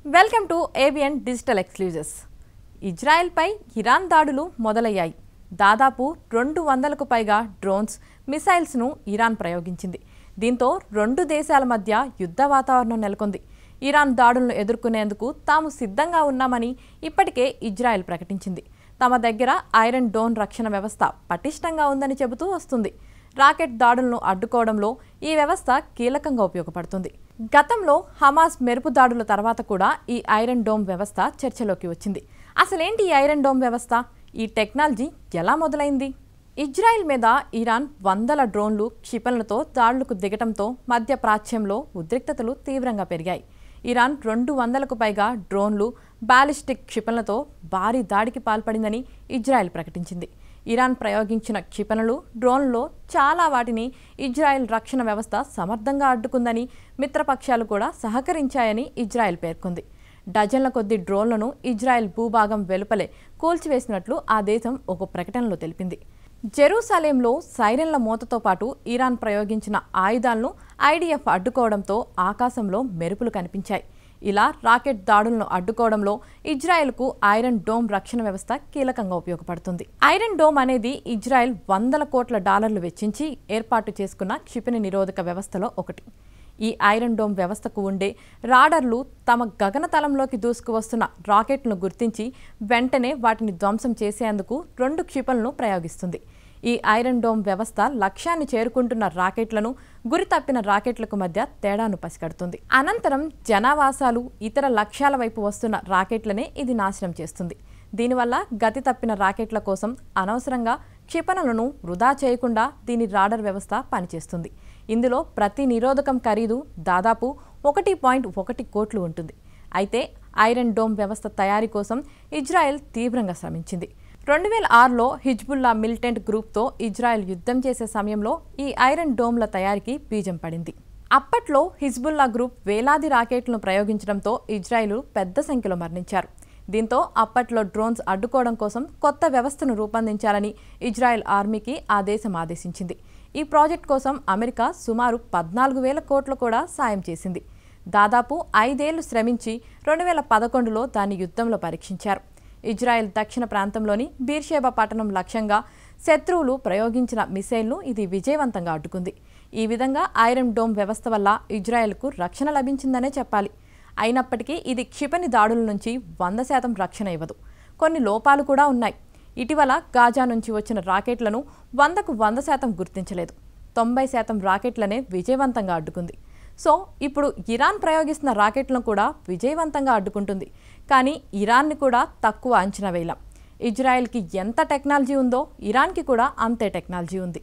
Welcome to ABN digital exclusives. ఇజ్రాయెల్పై Iran దాడులు మొదలయ్యాయి. దాదాపు 200కు పైగా డ్రోన్స్, మిసైల్స్ను ఇరాన్ ప్రయోగించింది. దీంతో రెండు దేశాల మధ్య యుద్ధ వాతావరణం నెలకొంది. ఇరాన్ దాడులను ఎదుర్కొనేందుకు తాము సిద్ధంగా ఉన్నామని ఇప్పటికే ఇజ్రాయెల్ ప్రకటించింది. తమ దగ్గర ఐరన్ డోమ్ రక్షణ వ్యవస్థ పటిష్టంగా ఉందని చెబుతూ వస్తుంది. రాకెట్ దాడులను అడ్డుకోవడంలో ఈ వ్యవస్థ కీలకంగా ఉపయోగపడుతుంది. గతంలో హమాస్ మెరుపు దాడుల తర్వాత కూడా ఈ ఐరన్ డోమ్ వ్యవస్థ చర్చలోకి వచ్చింది. అసలేంటి ఈ ఐరన్ డోమ్ వ్యవస్థ? ఈ టెక్నాలజీ ఎలా మొదలైంది? ఇజ్రాయెల్ మీద ఇరాన్ వందల డ్రోన్లు, క్షిపణులతో దాడులకు దిగటంతో మధ్య ప్రాచ్యంలో ఉద్రిక్తతలు తీవ్రంగా పెరిగాయి. ఇరాన్ 200కు పైగా డ్రోన్లు, బాలిస్టిక్ క్షిపణులతో భారీ దాడికి పాల్పడిందని ఇజ్రాయెల్ ప్రకటించింది. ఇరాన్ ప్రయోగించిన క్షిపణులు, డ్రోన్లలో చాలా వాటిని ఇజ్రాయెల్ రక్షణ వ్యవస్థ సమర్థంగా అడ్డుకుందని, మిత్రపక్షాలు కూడా సహకరించాయని ఇజ్రాయెల్ పేర్కొంది. డజన్ల కొద్ది డ్రోన్లను ఇజ్రాయెల్ భూభాగం వెలుపలే కూల్చివేసినట్లు ఆ దేశం ఒక ప్రకటనలో తెలిపింది. జెరూసలేంలో సైరన్ల మోతతో పాటు ఇరాన్ ప్రయోగించిన ఆయుధాలను ఐడిఎఫ్ అడ్డుకోవడంతో ఆకాశంలో మెరుపులు కనిపించాయి. ఇలా రాకెట్ దాడులను అడ్డుకోవడంలో ఇజ్రాయెల్కు ఐరన్ డోమ్ రక్షణ వ్యవస్థ కీలకంగా ఉపయోగపడుతుంది. ఐరన్ డోమ్ అనేది ఇజ్రాయెల్ $100 కోట్ల వెచ్చించి ఏర్పాటు చేసుకున్న క్షిపణి నిరోధక వ్యవస్థలో ఒకటి. ఈ ఐరన్ డోమ్ వ్యవస్థకు ఉండే రాడర్లు తమ గగనతలంలోకి దూసుకువస్తున్న రాకెట్లను గుర్తించి వెంటనే వాటిని ధ్వంసం చేసేందుకు 2 క్షిపణులను ప్రయోగిస్తుంది. ఈ ఐరన్ డోమ్ వ్యవస్థ లక్ష్యాన్ని చేరుకుంటున్న రాకెట్లను, గురి తప్పిన రాకెట్లకు మధ్య తేడాను పసిగడుతుంది. అనంతరం జనావాసాలు, ఇతర లక్ష్యాల వైపు వస్తున్న రాకెట్లనే ఇది నాశనం చేస్తుంది. దీనివల్ల గతి తప్పిన రాకెట్ల కోసం అనవసరంగా క్షిపణులను వృధా చేయకుండా దీని రాడర్ వ్యవస్థ పనిచేస్తుంది. ఇందులో ప్రతి నిరోధకం ఖరీదు దాదాపు 1.1 కోట్లు ఉంటుంది. అయితే ఐరన్ డోమ్ వ్యవస్థ తయారీ కోసం ఇజ్రాయెల్ తీవ్రంగా శ్రమించింది. 2006లో హిజ్బుల్లా మిలిటెంట్ గ్రూప్తో ఇజ్రాయెల్ యుద్ధం చేసే సమయంలో ఈ ఐరన్ డోమ్ల తయారీకి బీజం పడింది. అప్పట్లో హిజ్బుల్లా గ్రూప్ వేలాది రాకెట్లను ప్రయోగించడంతో ఇజ్రాయెల్ పెద్ద సంఖ్యలో మరణించారు. దీంతో అప్పట్లో డ్రోన్స్ అడ్డుకోవడం కోసం కొత్త వ్యవస్థను రూపొందించాలని ఇజ్రాయెల్ ఆర్మీకి ఆ దేశం ఆదేశించింది. ఈ ప్రాజెక్ట్ కోసం అమెరికా సుమారు 14,000 కోట్లు కూడా సాయం చేసింది. దాదాపు 5 ఏళ్లు శ్రమించి 2011లో దాన్ని యుద్ధంలో పరీక్షించారు. ఇజ్రాయెల్ దక్షిణ ప్రాంతంలోని బీర్షేబా పట్టణం లక్ష్యంగా శత్రువులు ప్రయోగించిన మిసైల్ను ఇది విజయవంతంగా అడ్డుకుంది. ఈ విధంగా ఐరన్ డోమ్ వ్యవస్థ వల్ల ఇజ్రాయెల్కు రక్షణ లభించిందనే చెప్పాలి. అయినప్పటికీ ఇది క్షిపణి దాడుల నుంచి 100% రక్షణ ఇవ్వదు. కొన్ని లోపాలు కూడా ఉన్నాయి. ఇటీవల గాజా నుంచి వచ్చిన రాకెట్లను 100కు 100% గుర్తించలేదు. 90% రాకెట్లనే విజయవంతంగా అడ్డుకుంది. సో ఇప్పుడు ఇరాన్ ప్రయోగిస్తున్న రాకెట్లను కూడా విజయవంతంగా అడ్డుకుంటుంది. కానీ ఇరాన్ని కూడా తక్కువ అంచనా వేయలేం. ఇజ్రాయెల్కి ఎంత టెక్నాలజీ ఉందో ఇరాన్కి కూడా అంతే టెక్నాలజీ ఉంది.